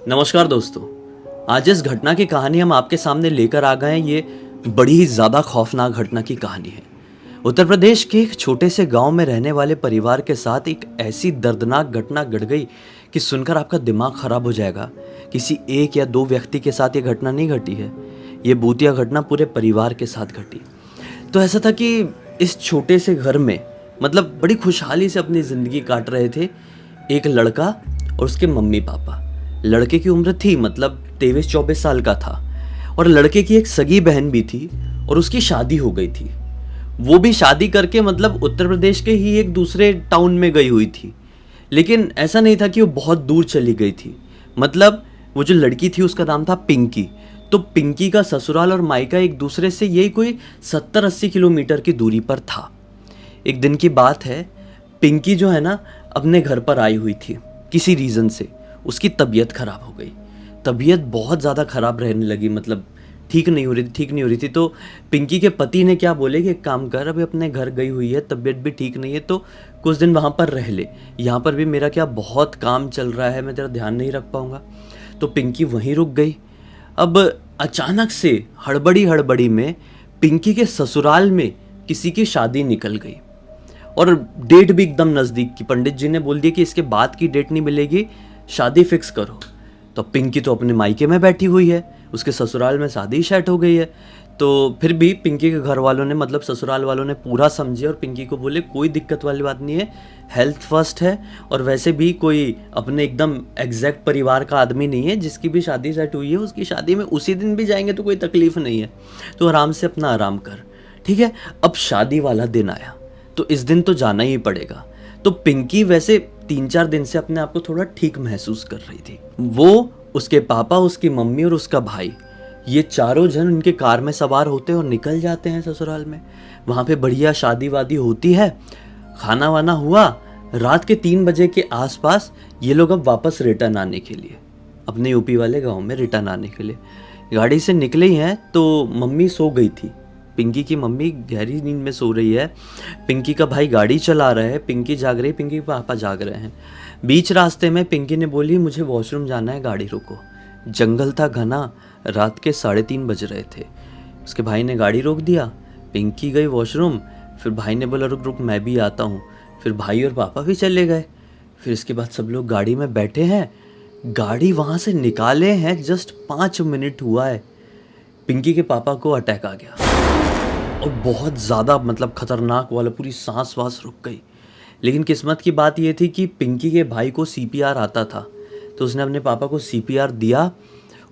नमस्कार दोस्तों। आज इस घटना की कहानी हम आपके सामने लेकर आ गए हैं। ये बड़ी ही ज़्यादा खौफनाक घटना की कहानी है। उत्तर प्रदेश के एक छोटे से गांव में रहने वाले परिवार के साथ एक ऐसी दर्दनाक घटना घट गई कि सुनकर आपका दिमाग खराब हो जाएगा। किसी एक या दो व्यक्ति के साथ ये घटना नहीं घटी है, ये भूतिया घटना पूरे परिवार के साथ घटी। तो ऐसा था कि इस छोटे से घर में मतलब बड़ी खुशहाली से अपनी ज़िंदगी काट रहे थे एक लड़का और उसके मम्मी पापा। लड़के की उम्र थी मतलब 23-24 साल का था और लड़के की एक सगी बहन भी थी और उसकी शादी हो गई थी। वो भी शादी करके मतलब उत्तर प्रदेश के ही एक दूसरे टाउन में गई हुई थी। लेकिन ऐसा नहीं था कि वो बहुत दूर चली गई थी। मतलब वो जो लड़की थी उसका नाम था पिंकी। तो पिंकी का ससुराल और मायका एक दूसरे से यही कोई 70-80 किलोमीटर की दूरी पर था। एक दिन की बात है, पिंकी जो है ना अपने घर पर आई हुई थी। किसी रीज़न से उसकी तबीयत ख़राब हो गई। तबीयत बहुत ज़्यादा ख़राब रहने लगी, मतलब ठीक नहीं हो रही थी। तो पिंकी के पति ने क्या बोले कि एक काम कर, अभी अपने घर गई हुई है, तबीयत भी ठीक नहीं है तो कुछ दिन वहाँ पर रह ले। यहाँ पर भी मेरा क्या बहुत काम चल रहा है, मैं तेरा ध्यान नहीं रख पाऊँगा। तो पिंकी वहीं रुक गई। अब अचानक से हड़बड़ी में पिंकी के ससुराल में किसी की शादी निकल गई और डेट भी एकदम नज़दीक की। पंडित जी ने बोल दिया कि इसके बाद की डेट नहीं मिलेगी, शादी फिक्स करो। तो पिंकी तो अपने मायके में बैठी हुई है, उसके ससुराल में शादी सेट हो गई है। तो फिर भी पिंकी के घर वालों ने मतलब ससुराल वालों ने पूरा समझे और पिंकी को बोले कोई दिक्कत वाली बात नहीं है, हेल्थ फर्स्ट है। और वैसे भी कोई अपने एकदम एग्जैक्ट परिवार का आदमी नहीं है, जिसकी भी शादी सेट हुई है उसकी शादी में उसी दिन भी जाएंगे तो कोई तकलीफ नहीं है। तो आराम से अपना आराम कर, ठीक है। अब शादी वाला दिन आया तो इस दिन तो जाना ही पड़ेगा। तो पिंकी वैसे 3-4 दिन से अपने आप को थोड़ा ठीक महसूस कर रही थी। वो, उसके पापा, उसकी मम्मी और उसका भाई, ये चारों जन उनके कार में सवार होते हैं और निकल जाते हैं ससुराल में। वहाँ पे बढ़िया शादी वादी होती है, खाना वाना हुआ। रात के 3 बजे के आसपास ये लोग अब वापस रिटर्न आने के लिए, अपने यूपी वाले गाँव में रिटर्न आने के लिए गाड़ी से निकले ही हैं। तो मम्मी सो गई थी, पिंकी की मम्मी गहरी नींद में सो रही है। पिंकी का भाई गाड़ी चला रहा है, पिंकी जाग रही, पिंकी के पापा जाग रहे हैं। बीच रास्ते में पिंकी ने बोली मुझे वॉशरूम जाना है, गाड़ी रोको। जंगल था घना, रात के 3:30 बज रहे थे। उसके भाई ने गाड़ी रोक दिया, पिंकी गई वॉशरूम, फिर भाई ने बोला रुक रुक मैं भी आता हूँ। फिर भाई और पापा भी चले गए। फिर इसके बाद सब लोग गाड़ी में बैठे हैं। गाड़ी वहाँ से निकाले हैं, जस्ट 5 मिनट हुआ है, पिंकी के पापा को अटैक आ गया और बहुत ज़्यादा मतलब खतरनाक वाला, पूरी सांस वास रुक गई। लेकिन किस्मत की बात ये थी कि पिंकी के भाई को सीपीआर आता था, तो उसने अपने पापा को सीपीआर दिया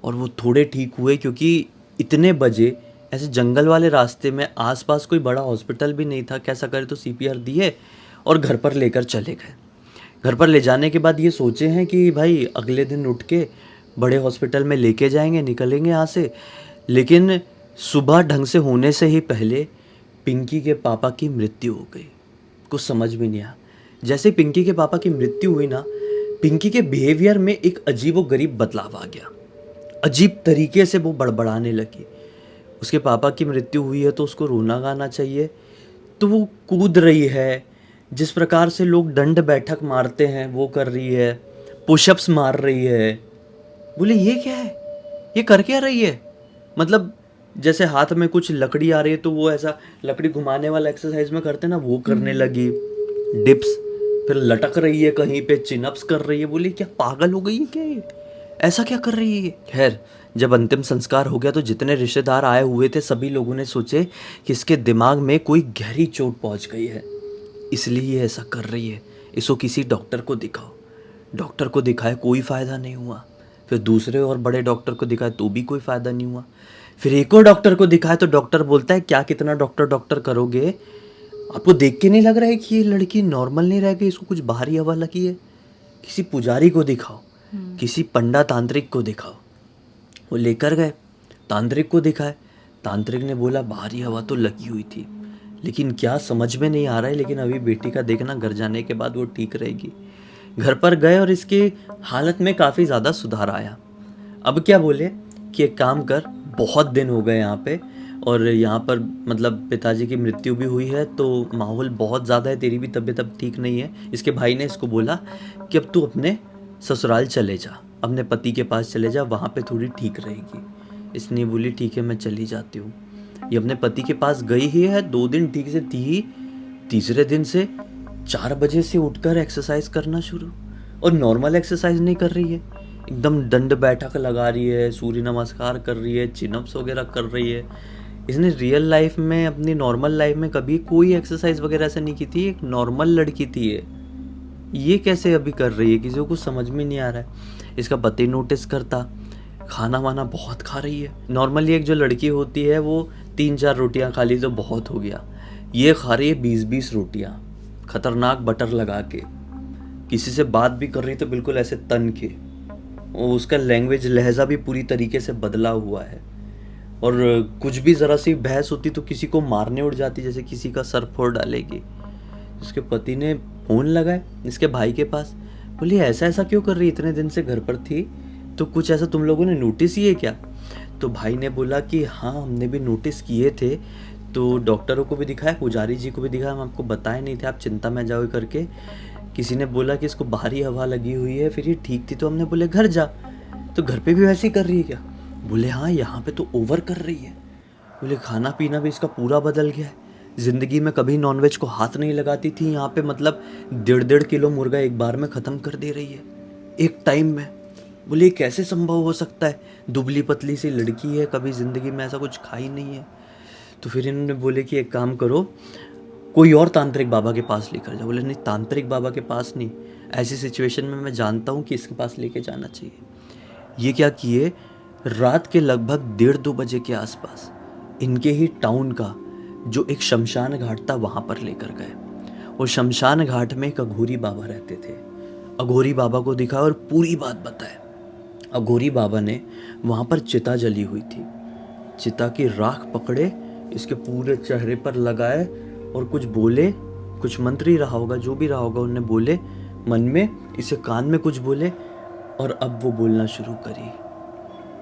और वो थोड़े ठीक हुए। क्योंकि इतने बजे ऐसे जंगल वाले रास्ते में आसपास कोई बड़ा हॉस्पिटल भी नहीं था, कैसा करे, तो सीपीआर दिए और घर पर लेकर चले गए। घर पर ले जाने के बाद ये सोचे हैं कि भाई अगले दिन उठ के बड़े हॉस्पिटल में लेके जाएंगे, निकलेंगे यहाँ से। लेकिन सुबह ढंग से होने से ही पहले पिंकी के पापा की मृत्यु हो गई। कुछ समझ में नहीं आया। जैसे पिंकी के पापा की मृत्यु हुई ना, पिंकी के बिहेवियर में एक अजीब व गरीब बदलाव आ गया। अजीब तरीके से वो बड़बड़ाने लगी। उसके पापा की मृत्यु हुई है तो उसको रोना गाना चाहिए, तो वो कूद रही है, जिस प्रकार से लोग दंड बैठक मारते हैं वो कर रही है, पुशअप्स मार रही है। बोले ये क्या है, ये कर क्या रही है। मतलब जैसे हाथ में कुछ लकड़ी आ रही है तो वो ऐसा लकड़ी घुमाने वाला एक्सरसाइज में करते ना, वो करने लगी। डिप्स, फिर लटक रही है कहीं पे, चिनअप्स कर रही है। बोली क्या पागल हो गई है क्या ये, ऐसा क्या कर रही है। खैर जब अंतिम संस्कार हो गया तो जितने रिश्तेदार आए हुए थे सभी लोगों ने सोचे कि इसके दिमाग में कोई गहरी चोट पहुंच गई है, इसलिए ये ऐसा कर रही है, इसको किसी डॉक्टर को दिखाओ। डॉक्टर को दिखाए, कोई फ़ायदा नहीं हुआ। फिर दूसरे और बड़े डॉक्टर को दिखाए तो भी कोई फ़ायदा नहीं हुआ। फिर एक और डॉक्टर को दिखाए तो डॉक्टर बोलता है क्या कितना डॉक्टर करोगे, आपको देख के नहीं लग रहा है कि ये लड़की नॉर्मल नहीं रह गई, इसको कुछ बाहरी हवा लगी है। किसी पुजारी को दिखाओ, किसी पंडा तांत्रिक को दिखाओ। वो लेकर गए, तांत्रिक को दिखाए। तांत्रिक ने बोला बाहरी हवा तो लगी हुई थी, लेकिन क्या समझ में नहीं आ रहा है, लेकिन अभी बेटी का देखना, घर जाने के बाद वो ठीक रहेगी। घर पर गए और इसकी हालत में काफ़ी ज़्यादा सुधार आया। अब क्या बोले कि एक काम कर, बहुत दिन हो गए यहाँ पे और यहाँ पर मतलब पिताजी की मृत्यु भी हुई है तो माहौल बहुत ज़्यादा है, तेरी भी तबीयत अब ठीक नहीं है। इसके भाई ने इसको बोला कि अब तू अपने ससुराल चले जा, अपने पति के पास चले जा, वहाँ पे थोड़ी ठीक रहेगी। इसने बोली ठीक है मैं चली जाती हूँ। ये अपने पति के पास गई ही है, 2 दिन ठीक से थी, तीसरे दिन से 4 बजे से उठकर एक्सरसाइज करना शुरू। और नॉर्मल एक्सरसाइज नहीं कर रही है, एकदम दंड बैठक लगा रही है, सूर्य नमस्कार कर रही है, चिनअप्स वगैरह कर रही है। इसने रियल लाइफ में, अपनी नॉर्मल लाइफ में कभी कोई एक्सरसाइज वगैरह ऐसा नहीं की थी। एक नॉर्मल लड़की थी ये कैसे अभी कर रही है, किसी को कुछ समझ में नहीं आ रहा है। इसका पति नोटिस करता, खाना वाना बहुत खा रही है। नॉर्मली एक जो लड़की होती है वो 3-4 रोटियां खा ली तो बहुत हो गया, ये खा रही है 20-20 रोटियां, खतरनाक बटर लगा के। किसी से बात भी कर रही तो बिल्कुल ऐसे तन के। और उसका लैंग्वेज लहजा भी पूरी तरीके से बदला हुआ है। और कुछ भी ज़रा सी बहस होती तो किसी को मारने उड़ जाती, जैसे किसी का सर फोड़ डालेगी। उसके पति ने फ़ोन लगाए इसके भाई के पास, बोली ऐसा ऐसा क्यों कर रही, इतने दिन से घर पर थी तो कुछ ऐसा तुम लोगों ने नोटिस ही है क्या? तो भाई ने बोला कि हाँ हमने भी नोटिस किए थे, तो डॉक्टरों को भी दिखाया, पुजारी जी को भी दिखाया, हम आपको बताए नहीं थे, आप चिंता में जाओ करके। किसी ने बोला कि इसको बाहरी हवा लगी हुई है, फिर ये ठीक थी तो हमने बोले घर जा। तो घर पे भी वैसे ही कर रही है क्या? बोले हाँ यहाँ पे तो ओवर कर रही है। बोले खाना पीना भी इसका पूरा बदल गया है, ज़िंदगी में कभी नॉनवेज को हाथ नहीं लगाती थी, यहाँ पे मतलब 1.5 किलो मुर्गा एक बार में ख़त्म कर दे रही है एक टाइम में। बोले कैसे संभव हो सकता है, दुबली पतली सी लड़की है, कभी ज़िंदगी में ऐसा कुछ खाई नहीं है। तो फिर इन्होंने बोले कि एक काम करो, कोई और तांत्रिक बाबा के पास लेकर जाओ। बोले नहीं तांत्रिक बाबा के पास नहीं, ऐसी सिचुएशन में मैं जानता हूँ कि इसके पास लेके जाना चाहिए। ये क्या किए, रात के लगभग 1:30-2 बजे के आसपास इनके ही टाउन का जो एक शमशान घाट था वहाँ पर लेकर गए। और शमशान घाट में एक अघोरी बाबा रहते थे। अघोरी बाबा को दिखा और पूरी बात बताए। अघोरी बाबा ने वहाँ पर चिता जली हुई थी, चिता की राख पकड़े, इसके पूरे चेहरे पर लगाए और कुछ बोले, कुछ मंत्र ही रहा होगा, जो भी रहा होगा उन्होंने बोले मन में, इसे कान में कुछ बोले। और अब वो बोलना शुरू करी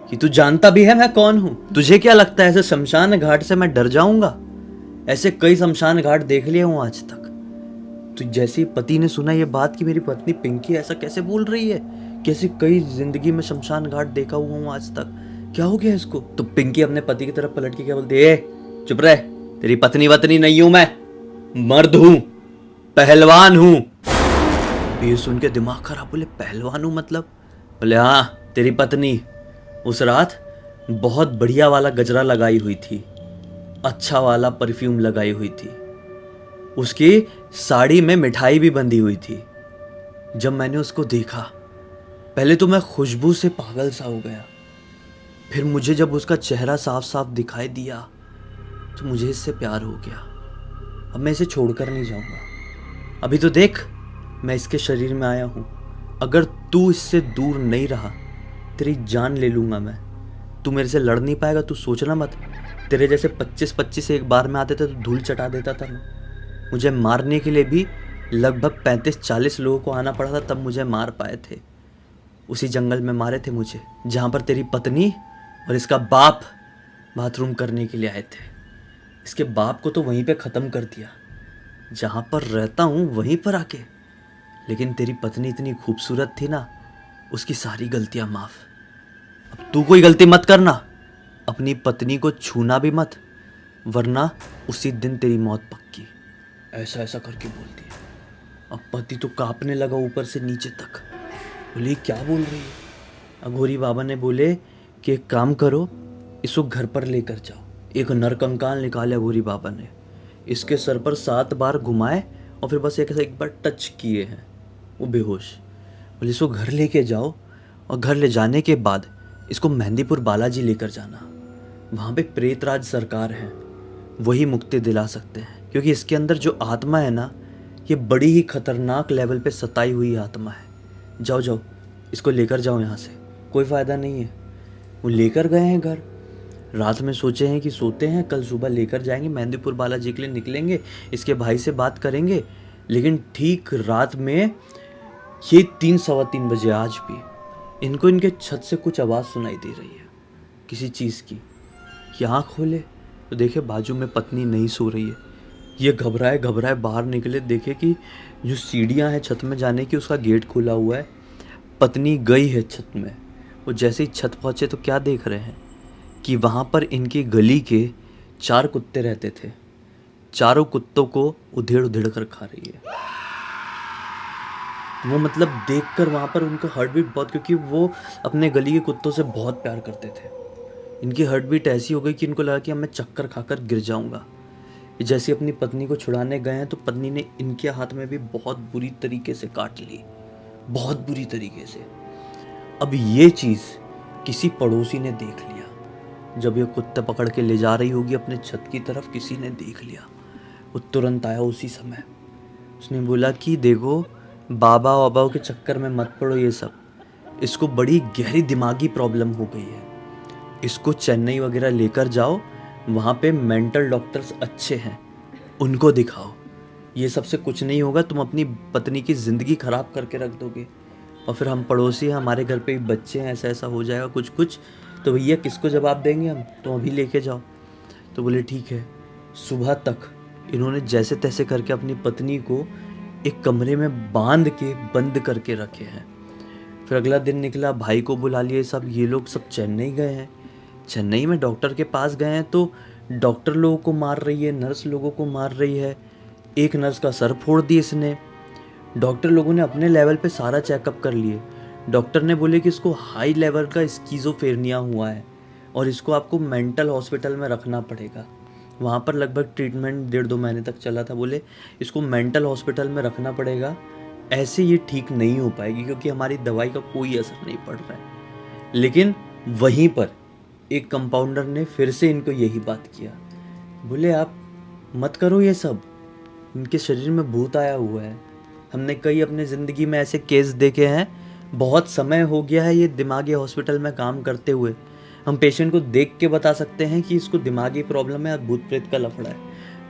कि तू जानता भी है मैं कौन हूँ? तुझे क्या लगता है ऐसे शमशान घाट से मैं डर जाऊंगा? ऐसे कई शमशान घाट देख लिए हूँ आज तक। तो जैसे ही पति ने सुना ये बात कि मेरी पत्नी पिंकी ऐसा कैसे बोल रही है, कैसे कई जिंदगी में शमशान घाट देखा हुआ हूँ आज तक, क्या हो गया इसको? तो पिंकी अपने पति की तरफ पलट के क्या बोलती है, चुप रह, तेरी पत्नी वतनी नहीं हूं मैं, मर्द हूं, पहलवान हूं। तो ये सुन के दिमाग खराब, बोले पहलवान हूं मतलब? बोले हाँ, तेरी पत्नी उस रात बहुत बढ़िया वाला गजरा लगाई हुई थी, अच्छा वाला परफ्यूम लगाई हुई थी, उसकी साड़ी में मिठाई भी बंधी हुई थी। जब मैंने उसको देखा पहले तो मैं खुशबू से पागल सा हो गया, फिर मुझे जब उसका चेहरा साफ साफ दिखाई दिया तो मुझे इससे प्यार हो गया। अब मैं इसे छोड़कर नहीं जाऊंगा। अभी तो देख मैं इसके शरीर में आया हूं, अगर तू इससे दूर नहीं रहा तेरी जान ले लूंगा मैं। तू मेरे से लड़ नहीं पाएगा, तू सोचना मत। तेरे जैसे 25-25 एक बार में आते थे तो धूल चटा देता था मैं। मुझे मारने के लिए भी लगभग 35-40 लोगों को आना पड़ा था, तब मुझे मार पाए थे। उसी जंगल में मारे थे मुझे जहाँ पर तेरी पत्नी और इसका बाप बाथरूम करने के लिए आए थे। इसके बाप को तो वहीं पे ख़त्म कर दिया जहाँ पर रहता हूँ, वहीं पर आके। लेकिन तेरी पत्नी इतनी खूबसूरत थी ना, उसकी सारी गलतियाँ माफ़। अब तू कोई गलती मत करना, अपनी पत्नी को छूना भी मत, वरना उसी दिन तेरी मौत पक्की। ऐसा ऐसा करके बोलती है। अब पति तो कांपने लगा ऊपर से नीचे तक। बोले क्या बोल रही है? अघोरी बाबा ने बोले कि एक काम करो, इसको घर पर लेकर जाओ। एक नरकंकाल निकाले अघोरी बाबा ने, इसके सर पर 7 बार घुमाए और फिर बस एक बार टच किए हैं, वो बेहोश। बोले इसको घर लेके जाओ और घर ले जाने के बाद इसको मेहंदीपुर बालाजी लेकर जाना। वहाँ पे प्रेतराज सरकार है, वही मुक्ति दिला सकते हैं, क्योंकि इसके अंदर जो आत्मा है ना, ये बड़ी ही खतरनाक लेवल पे सताई हुई आत्मा है। जाओ जाओ, इसको लेकर जाओ यहाँ से, कोई फ़ायदा नहीं है। वो लेकर गए हैं घर, रात में सोचे हैं कि सोते हैं, कल सुबह लेकर जाएंगे मेहंदीपुर बालाजी के लिए निकलेंगे, इसके भाई से बात करेंगे। लेकिन ठीक रात में ये 3-3:15 बजे आज भी इनको इनके छत से कुछ आवाज़ सुनाई दे रही है किसी चीज़ की। ये आँख खोले तो देखे बाजू में पत्नी नहीं सो रही है। ये घबराए घबराए बाहर निकले, देखे कि जो सीढ़ियाँ हैं छत में जाने की, उसका गेट खुला हुआ है। पत्नी गई है छत में। वो जैसे ही छत पहुँचे तो क्या देख रहे हैं कि वहाँ पर इनकी गली के 4 कुत्ते रहते थे। चारों कुत्तों को उधेड़ उधेड़ कर खा रही है। वो मतलब देखकर वहाँ पर उनको हार्ट बीट बहुत, क्योंकि वो अपने गली के कुत्तों से बहुत प्यार करते थे। इनकी हार्ट बीट ऐसी हो गई कि इनको लगा कि अब मैं चक्कर खाकर गिर जाऊंगा। ये जैसे अपनी पत्नी को छुड़ाने गए हैं तो पत्नी ने इनके हाथ में भी बहुत बुरी तरीके से काट ली, बहुत बुरी तरीके से। अब ये चीज़ किसी पड़ोसी ने देख लिया। जब ये कुत्ते पकड़ के ले जा रही होगी अपने छत की तरफ, किसी ने देख लिया। वो तुरंत आया उसी समय। उसने बोला कि देखो, बाबा वाबा के चक्कर में मत पड़ो, ये सब इसको बड़ी गहरी दिमागी प्रॉब्लम हो गई है। इसको चेन्नई वगैरह लेकर जाओ, वहाँ पे मेंटल डॉक्टर्स अच्छे हैं, उनको दिखाओ। ये सबसे कुछ नहीं होगा, तुम अपनी पत्नी की ज़िंदगी ख़राब करके रख दोगे। और फिर हम पड़ोसी हैं, हमारे घर पे भी बच्चे हैं, ऐसा ऐसा हो जाएगा कुछ कुछ, तो भैया किसको जवाब देंगे हम, तुम अभी लेके जाओ। तो बोले ठीक है। सुबह तक इन्होंने जैसे तैसे करके अपनी पत्नी को एक कमरे में बांध के बंद करके रखे हैं। फिर अगला दिन निकला, भाई को बुला लिए सब, ये लोग सब चेन्नई गए हैं। चेन्नई में डॉक्टर के पास गए हैं तो डॉक्टर लोगों को मार रही है, नर्स लोगों को मार रही है। एक नर्स का सर फोड़ दिया इसने। डॉक्टर लोगों ने अपने लेवल पे सारा चेकअप कर लिए। डॉक्टर ने बोले कि इसको हाई लेवल का स्किज़ोफ्रेनिया हुआ है और इसको आपको मेंटल हॉस्पिटल में रखना पड़ेगा। वहाँ पर लगभग ट्रीटमेंट 1.5-2 महीने तक चला था। बोले इसको मेंटल हॉस्पिटल में रखना पड़ेगा, ऐसे ये ठीक नहीं हो पाएगी क्योंकि हमारी दवाई का कोई असर नहीं पड़ रहा है। लेकिन वहीं पर एक कंपाउंडर ने फिर से इनको यही बात किया। बोले आप मत करो ये सब, इनके शरीर में भूत आया हुआ है। हमने कई अपने ज़िंदगी में ऐसे केस देखे हैं, बहुत समय हो गया है ये दिमागी हॉस्पिटल में काम करते हुए। हम पेशेंट को देख के बता सकते हैं कि इसको दिमागी प्रॉब्लम है और भूत प्रेत का लफड़ा है।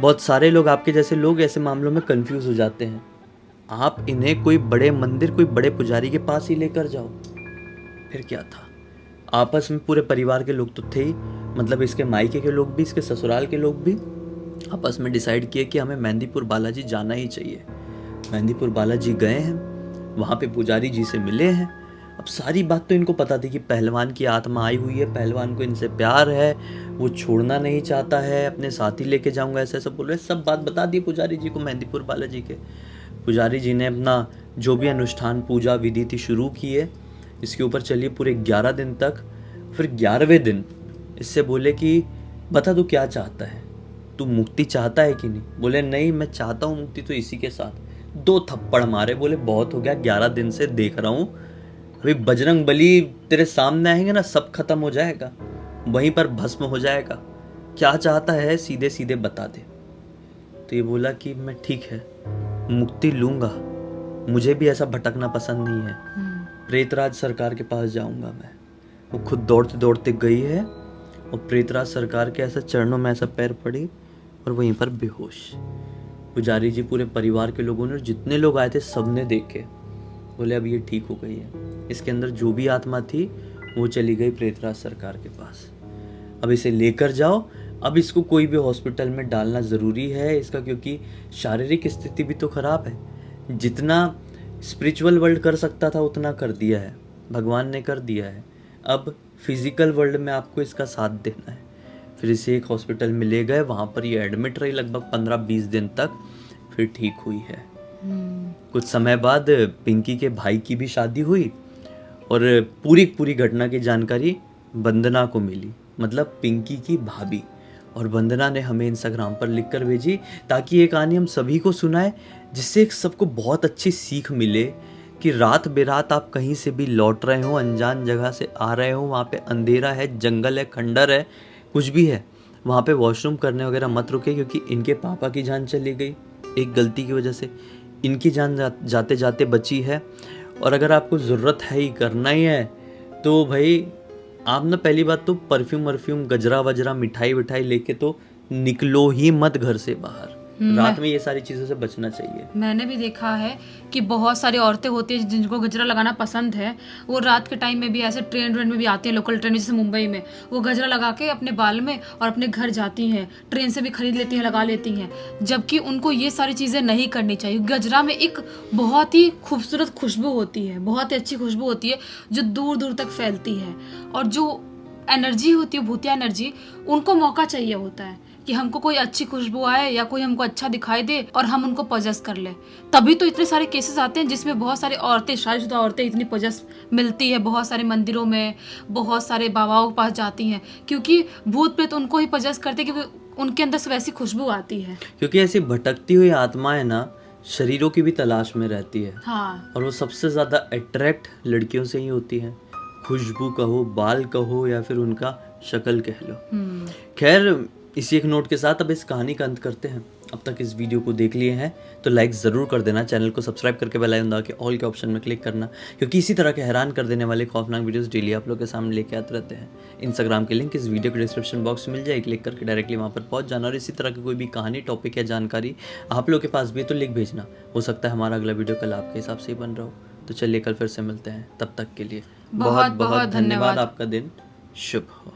बहुत सारे लोग, आपके जैसे लोग, ऐसे मामलों में कंफ्यूज हो जाते हैं। आप इन्हें कोई बड़े मंदिर, कोई बड़े पुजारी के पास ही लेकर जाओ। फिर क्या था, आपस में पूरे परिवार के लोग तो थे ही, मतलब इसके मायके के लोग भी, इसके ससुराल के लोग भी आपस में डिसाइड किए कि हमें मेहंदीपुर बालाजी जाना ही चाहिए। मेहंदीपुर बालाजी गए हैं, वहाँ पे पुजारी जी से मिले हैं। अब सारी बात तो इनको पता थी कि पहलवान की आत्मा आई हुई है, पहलवान को इनसे प्यार है, वो छोड़ना नहीं चाहता है, अपने साथ ही लेके जाऊंगा, ऐसे ऐसा बोल रहे। सब बात बता दी पुजारी जी को, मेहंदीपुर बालाजी के। पुजारी जी ने अपना जो भी अनुष्ठान पूजा विधि थी शुरू की है। इसके ऊपर चलिए पूरे 11 दिन तक। फिर 11वें दिन इससे बोले कि बता तू क्या चाहता है, तू मुक्ति चाहता है कि नहीं। बोले नहीं, मैं चाहता हूँ मुक्ति तो इसी के साथ। 2 थप्पड़ मारे, बोले बहुत हो गया, 11 दिन से देख रहा हूँ, अभी बजरंग बली तेरे सामने आएंगे ना, सब खत्म हो जाएगा, वहीं पर भस्म हो जाएगा। क्या चाहता है सीधे सीधे बता दे। तो ये बोला कि मैं ठीक है, मुक्ति लूँगा, मुझे भी ऐसा भटकना पसंद नहीं है, प्रेतराज सरकार के पास जाऊँगा मैं। वो खुद दौड़ते दौड़ते गई है और प्रेतराज सरकार के ऐसा चरणों में ऐसा पैर पड़ी और वहीं पर बेहोश। पुजारी जी, पूरे परिवार के लोगों ने, जितने लोग आए थे सब ने देखे, बोले अब ये ठीक हो गई है। इसके अंदर जो भी आत्मा थी वो चली गई प्रेतराज सरकार के पास। अब इसे लेकर जाओ। अब इसको कोई भी हॉस्पिटल में डालना ज़रूरी है इसका, क्योंकि शारीरिक स्थिति भी तो ख़राब है। जितना स्पिरिचुअल वर्ल्ड कर सकता था उतना कर दिया है, भगवान ने कर दिया है। अब फिज़िकल वर्ल्ड में आपको इसका साथ देना है। फिर इसे एक हॉस्पिटल में ले गए, वहाँ पर ये एडमिट रही लगभग 15-20 दिन तक, फिर ठीक हुई है। कुछ समय बाद पिंकी के भाई की भी शादी हुई और पूरी घटना की जानकारी वंदना को मिली, मतलब पिंकी की भाभी। और वंदना ने हमें इंस्टाग्राम पर लिख कर भेजी ताकि ये कहानी हम सभी को सुनाए, जिससे एक सबको बहुत अच्छी सीख मिले कि रात बेरात आप कहीं से भी लौट रहे हो, अनजान जगह से आ रहे हो, वहाँ पे अंधेरा है, जंगल है, खंडर है, कुछ भी है, वहाँ पे वॉशरूम करने वगैरह मत रुके, क्योंकि इनके पापा की जान चली गई एक गलती की वजह से, इनकी जान जाते जाते बची है। और अगर आपको ज़रूरत है ही, करना ही है, तो भाई आप ना, पहली बात तो परफ्यूम गजरा वजरा मिठाई विठाई लेके तो निकलो ही मत घर से बाहर, रात में ये सारी चीज़ों से बचना चाहिए। मैंने भी देखा है कि बहुत सारी औरतें होती हैं जिनको गजरा लगाना पसंद है, वो रात के टाइम में भी ऐसे ट्रेन व्रेन में भी आती हैं, लोकल ट्रेन में जैसे मुंबई में, वो गजरा लगा के अपने बाल में और अपने घर जाती हैं, ट्रेन से भी खरीद लेती हैं, लगा लेती हैं, जबकि उनको ये सारी चीज़ें नहीं करनी चाहिए। गजरा में एक बहुत ही खूबसूरत खुशबू होती है, बहुत ही अच्छी खुशबू होती है जो दूर दूर तक फैलती है, और जो एनर्जी होती है, भूतिया एनर्जी, उनको मौका चाहिए होता है कि हमको कोई अच्छी खुशबू आए या कोई हमको अच्छा दिखाई दे और हम उनको पजेस कर ले। तभी तो इतने सारे केसेस आते हैं जिसमें बहुत सारी औरतें, शादीशुदा औरतें इतनी पजेस मिलती है, बहुत सारे मंदिरों में, बहुत सारे बाबाओं के पास जाती हैं, क्योंकि भूत प्रेत उनको ही पजेस करते हैं, क्योंकि उनके अंदर से वैसी खुशबू आती है। क्योंकि ऐसी भटकती हुई आत्माएं ना शरीरों की भी तलाश में रहती है, हाँ, और वो सबसे ज़्यादा अट्रैक्ट लड़कियों से ही होती है। खुशबू कहो, बाल कहो, या फिर उनका शक्ल कह लो। खैर, इसी एक नोट के साथ अब इस कहानी का अंत करते हैं। अब तक इस वीडियो को देख लिए हैं तो लाइक ज़रूर कर देना, चैनल को सब्सक्राइब करके बेल आइकन दबा के ऑल के ऑप्शन में क्लिक करना, क्योंकि इसी तरह के हैरान कर देने वाले खौफनाक वीडियोस डेली आप लोग के सामने लेके आते रहते हैं। इंस्टाग्राम की लिंक इस वीडियो के डिस्क्रिप्शन बॉक्स में मिल जाएगी, क्लिक करके डायरेक्टली वहाँ पर पहुँच जाना, और इसी तरह की कोई भी कहानी, टॉपिक या जानकारी आप लोग के पास भी तो लिख भेजना। हो सकता है हमारा अगला वीडियो कल आपके हिसाब से ही बन रहा हो। तो चलिए कल फिर से मिलते हैं, तब तक के लिए बहुत बहुत धन्यवाद। आपका दिन शुभ हो।